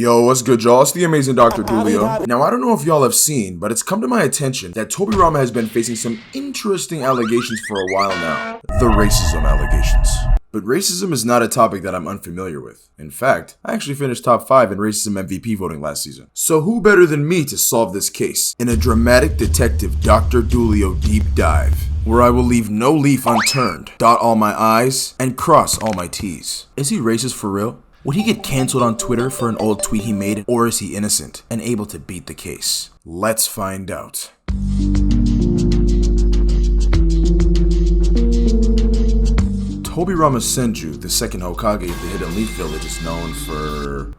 Yo, what's good, y'all? It's the amazing Dr. Dulio. Now, I don't know if y'all have seen, but it's come to my attention that Tobirama has been facing some interesting allegations for a while now. The racism allegations. But racism is not a topic that I'm unfamiliar with. In fact, I actually finished top 5 in racism MVP voting last season. So who better than me to solve this case in a dramatic detective Dr. Dulio deep dive, where I will leave no leaf unturned, dot all my I's, and cross all my T's. Is he racist for real? Would he get cancelled on Twitter for an old tweet he made, or is he innocent and able to beat the case? Let's find out. Tobirama Senju, the second Hokage of the Hidden Leaf Village, is known for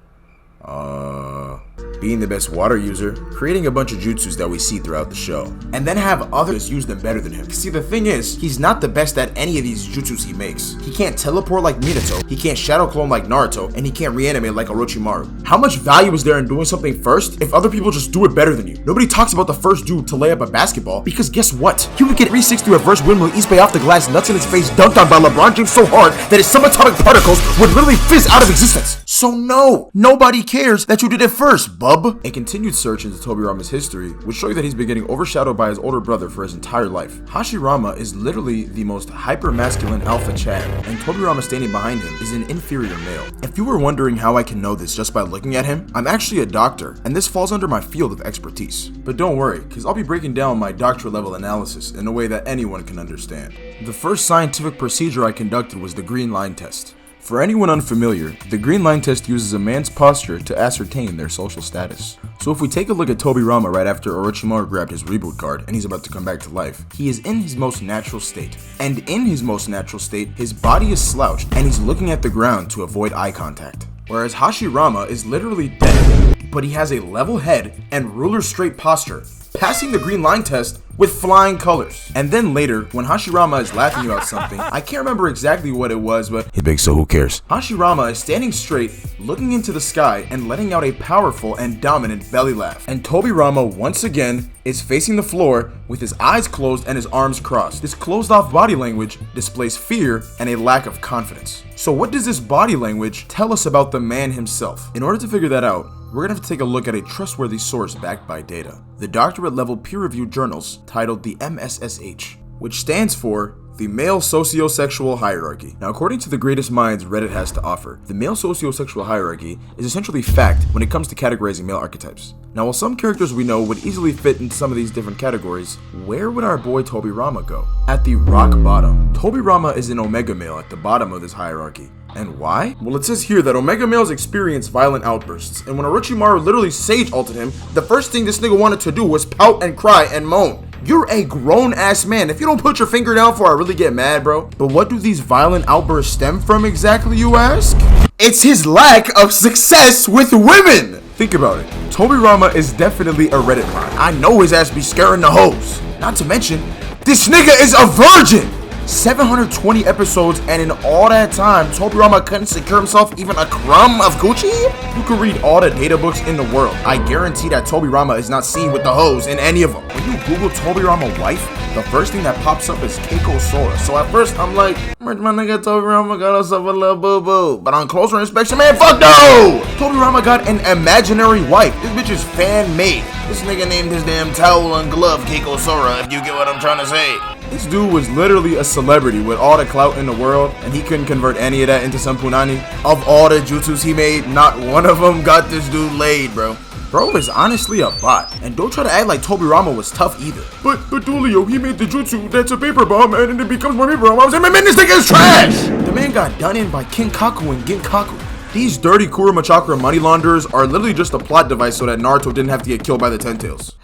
being the best water user, creating a bunch of jutsus that we see throughout the show, and then have others use them better than him. See, the thing is, he's not the best at any of these jutsus he makes. He can't teleport like Minato, he can't shadow clone like Naruto, and he can't reanimate like Orochimaru. How much value is there in doing something first if other people just do it better than you? Nobody talks about the first dude to lay up a basketball, because guess what? He would get 360 reverse windmill East Bay off the glass, nuts in his face, dunked on by LeBron James so hard that his subatomic particles would literally fizz out of existence. So no, nobody cares that you did it first, bub. A continued search into Tobirama's history would show you that he's been getting overshadowed by his older brother for his entire life. Hashirama is literally the most hyper-masculine alpha Chad, and Tobirama standing behind him is an inferior male. If you were wondering how I can know this just by looking at him, I'm actually a doctor, and this falls under my field of expertise. But don't worry, because I'll be breaking down my doctorate level analysis in a way that anyone can understand. The first scientific procedure I conducted was the green line test. For anyone unfamiliar, the green line test uses a man's posture to ascertain their social status. So if we take a look at Tobirama right after Orochimaru grabbed his reboot card and he's about to come back to life, he is in his most natural state. And in his most natural state, his body is slouched and he's looking at the ground to avoid eye contact. Whereas Hashirama is literally dead, but he has a level head and ruler straight posture, passing the green line test with flying colors. And then later, when Hashirama is laughing about something, I can't remember exactly what it was, but it's big, so who cares? Hashirama is standing straight, looking into the sky, and letting out a powerful and dominant belly laugh. And Tobirama, once again, is facing the floor with his eyes closed and his arms crossed. This closed off body language displays fear and a lack of confidence. So what does this body language tell us about the man himself? In order to figure that out, we're gonna have to take a look at a trustworthy source backed by data. The doctorate level peer-reviewed journals titled the MSSH, which stands for the Male Sociosexual Hierarchy. Now, according to the greatest minds Reddit has to offer, the male sociosexual hierarchy is essentially fact when it comes to categorizing male archetypes. Now, while some characters we know would easily fit into some of these different categories, where would our boy Tobirama go? At the rock bottom. Tobirama is an omega male at the bottom of this hierarchy. And why? Well, it says here that omega males experience violent outbursts, and when Orochimaru literally sage ulted him, the first thing this nigga wanted to do was pout and cry and moan. You're a grown-ass man. If you don't put your finger down before I really get mad, bro. But what do these violent outbursts stem from exactly, you ask? It's his lack of success with women! Think about it. Tobirama is definitely a Reddit mod. I know his ass be scaring the hoes. Not to mention, this nigga is a virgin! 720 episodes, and in all that time, Tobirama couldn't secure himself even a crumb of Gucci? You can read all the data books in the world. I guarantee that Tobirama is not seen with the hoes in any of them. When you Google Tobirama wife, the first thing that pops up is Keiko Sora. So at first, I'm like, my nigga Tobirama got himself a little boo-boo. But on closer inspection, man, fuck no! Tobirama got an imaginary wife. This bitch is fan-made. This nigga named his damn towel and glove Keiko Sora, if you get what I'm trying to say. This dude was literally a celebrity with all the clout in the world, and he couldn't convert any of that into some punani. Of all the jutsus he made, not one of them got this dude laid, bro. Bro is honestly a bot, and don't try to act like Tobirama was tough either. But Dulio, he made the jutsu that's a paper bomb, and then it becomes more paper bomb. I was like, man, this thing is trash! The man got done in by Kinkaku and Ginkaku. These dirty Kurama Chakra money launderers are literally just a plot device so that Naruto didn't have to get killed by the Ten Tails.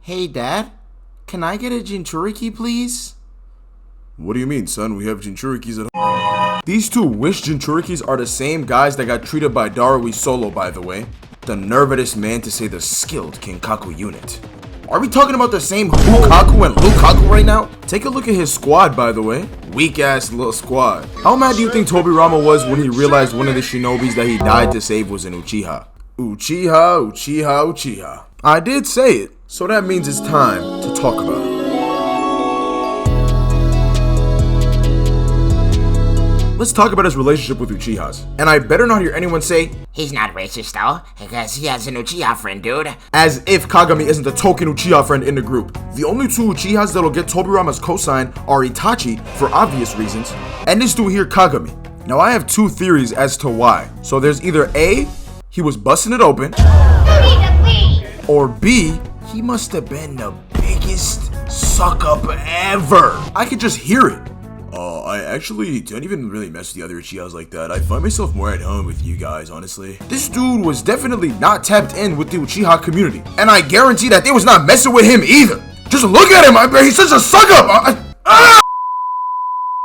Hey, Dad? Can I get a Jinchuriki, please? What do you mean, son? We have Jinchurikis at home. These two wish Jinchurikis are the same guys that got treated by Darui Solo, by the way. The nervous man to say the skilled Kinkaku unit. Are we talking about the same Hukaku and Lukaku right now? Take a look at his squad, by the way. Weak ass little squad. How mad do you think Tobirama was when he realized one of the shinobis that he died to save was an Uchiha? Uchiha. I did say it. So that means it's time to talk about it. let's talk about his relationship with Uchihas. And I better not hear anyone say, he's not racist though, because he has an Uchiha friend, dude. As if Kagami isn't the token Uchiha friend in the group. The only two Uchihas that'll get Tobirama's cosign are Itachi, for obvious reasons, and this dude here, Kagami. Now I have two theories as to why. So there's either A, he was busting it open, or B, he must have been the biggest suck up ever. I could just hear it. I actually don't even really mess with the other Uchihas like that. I find myself more at home with you guys, honestly. This dude was definitely not tapped in with the Uchiha community. And I guarantee that they was not messing with him either. Just look at him, he's such a suck up.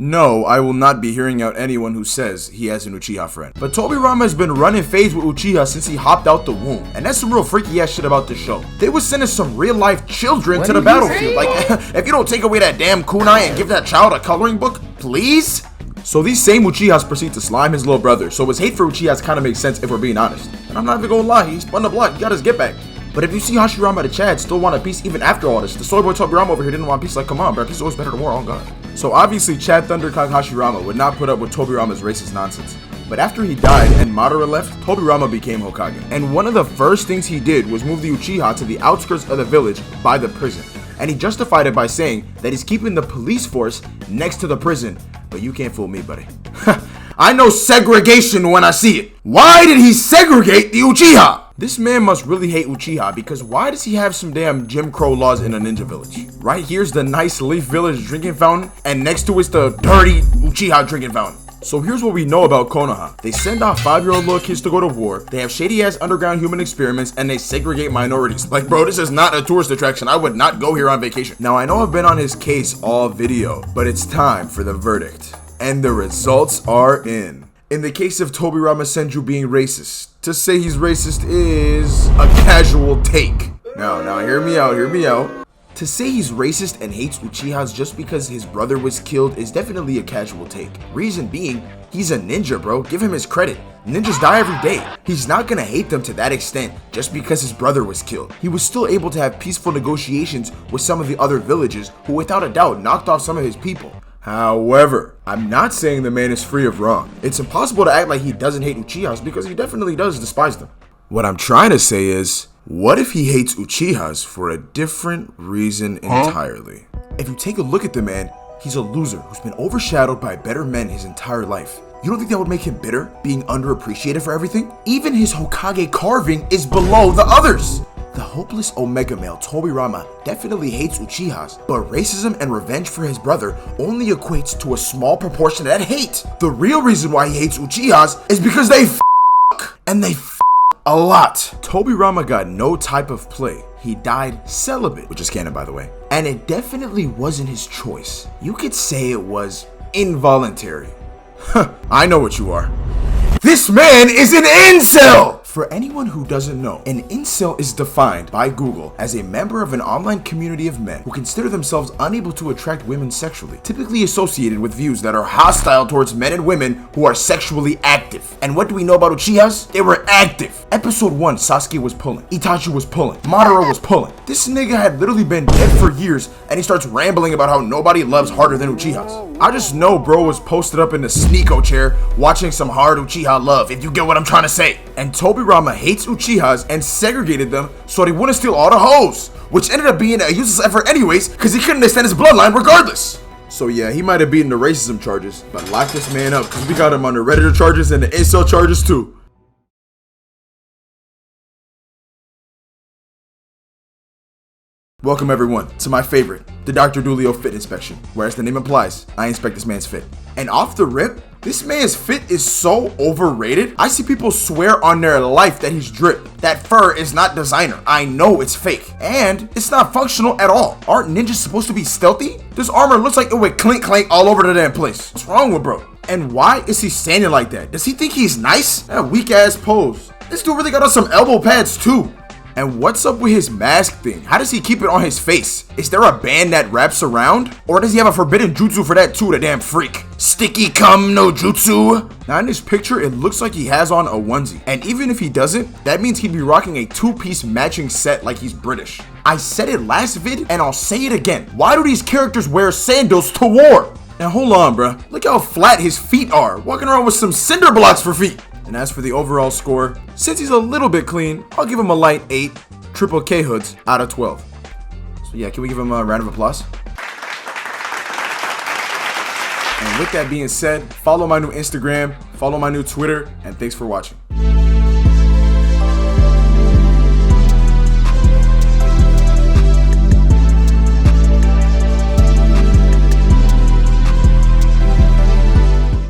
No, I will not be hearing out anyone who says he has an Uchiha friend. But Tobirama has been running phase with Uchiha since he hopped out the womb. And that's some real freaky ass shit about this show. They was sending some real life children to the battlefield. Like, if you don't take away that damn kunai and give that child a coloring book, please? So these same Uchihas proceed to slime his little brother. So his hate for Uchihas kind of makes sense if we're being honest. And I'm not even gonna lie, he spun the block, he got his get back. But if you see Hashirama the Chad still want a piece even after all this, the soy boy Tobirama over here didn't want peace. Like, come on, bro, peace is always better than war, oh god. So obviously Chad Thundercock Hashirama would not put up with Tobirama's racist nonsense. But after he died and Madara left, Tobirama became Hokage. And one of the first things he did was move the Uchiha to the outskirts of the village by the prison. And he justified it by saying that he's keeping the police force next to the prison. But you can't fool me, buddy. I know segregation when I see it. Why did he segregate the Uchiha? This man must really hate Uchiha, because why does he have some damn Jim Crow laws in a ninja village? Right here's the nice Leaf Village drinking fountain, and next to it's the dirty Uchiha drinking fountain. So here's what we know about Konoha. They send off 5-year-old little kids to go to war, they have shady ass underground human experiments, and they segregate minorities. Like, bro, this is not a tourist attraction. I would not go here on vacation. Now I know I've been on his case all video, but it's time for the verdict. And the results are in. In the case of Tobirama Senju being racist, to say he's racist is a casual take. Now hear me out. To say he's racist and hates Uchihas just because his brother was killed is definitely a casual take. Reason being, he's a ninja, bro. Give him his credit. Ninjas die every day. He's not gonna hate them to that extent just because his brother was killed. He was still able to have peaceful negotiations with some of the other villages who without a doubt knocked off some of his people. However, I'm not saying the man is free of wrong. It's impossible to act like he doesn't hate Uchihas because he definitely does despise them. What I'm trying to say is, what if he hates Uchihas for a different reason entirely? If you take a look at the man, he's a loser who's been overshadowed by better men his entire life. You don't think that would make him bitter, being underappreciated for everything? Even his Hokage carving is below the others. The hopeless Omega male Tobirama definitely hates Uchihas, but racism and revenge for his brother only equates to a small proportion of that hate. The real reason why he hates Uchihas is because they and they a lot. Tobirama got no type of play. He died celibate, which is canon by the way. And it definitely wasn't his choice. You could say it was involuntary. I know what you are. This man is an incel! For anyone who doesn't know, an incel is defined by Google as a member of an online community of men who consider themselves unable to attract women sexually, typically associated with views that are hostile towards men and women who are sexually active. And what do we know about Uchihas? They were active. Episode 1, Sasuke was pulling, Itachi was pulling, Madara was pulling. This nigga had literally been dead for years and he starts rambling about how nobody loves harder than Uchihas. I just know bro was posted up in the Sneeko chair watching some hard Uchiha love, if you get what I'm trying to say. And Tobirama hates Uchihas and segregated them so he wouldn't steal all the hoes, which ended up being a useless effort anyways because he couldn't extend his bloodline regardless. So yeah, he might have beaten the racism charges, but lock this man up because we got him under Redditor charges and the incel charges too. Welcome everyone to my favorite, the Dr. Dulio Fit Inspection, where as the name implies, I inspect this man's fit. And off the rip, this man's fit is so overrated. I see people swear on their life that he's dripped. That fur is not designer. I know it's fake. And it's not functional at all. Aren't ninjas supposed to be stealthy? This armor looks like it would clink clank all over the damn place. What's wrong with bro? And why is he standing like that? Does he think he's nice? That weak ass pose. This dude really got on some elbow pads too. And what's up with his mask thing? How does he keep it on his face? Is there a band that wraps around? Or does he have a forbidden jutsu for that too, the damn freak? Sticky cum no jutsu? Now in this picture, it looks like he has on a onesie. And even if he doesn't, that means he'd be rocking a two-piece matching set like he's British. I said it last vid and I'll say it again. Why do these characters wear sandals to war? Now hold on, bruh. Look how flat his feet are, walking around with some cinder blocks for feet. And as for the overall score, since he's a little bit clean, I'll give him a light 8 triple K hoods out of 12. So yeah, can we give him a round of applause? And with that being said, follow my new Instagram, follow my new Twitter, and thanks for watching.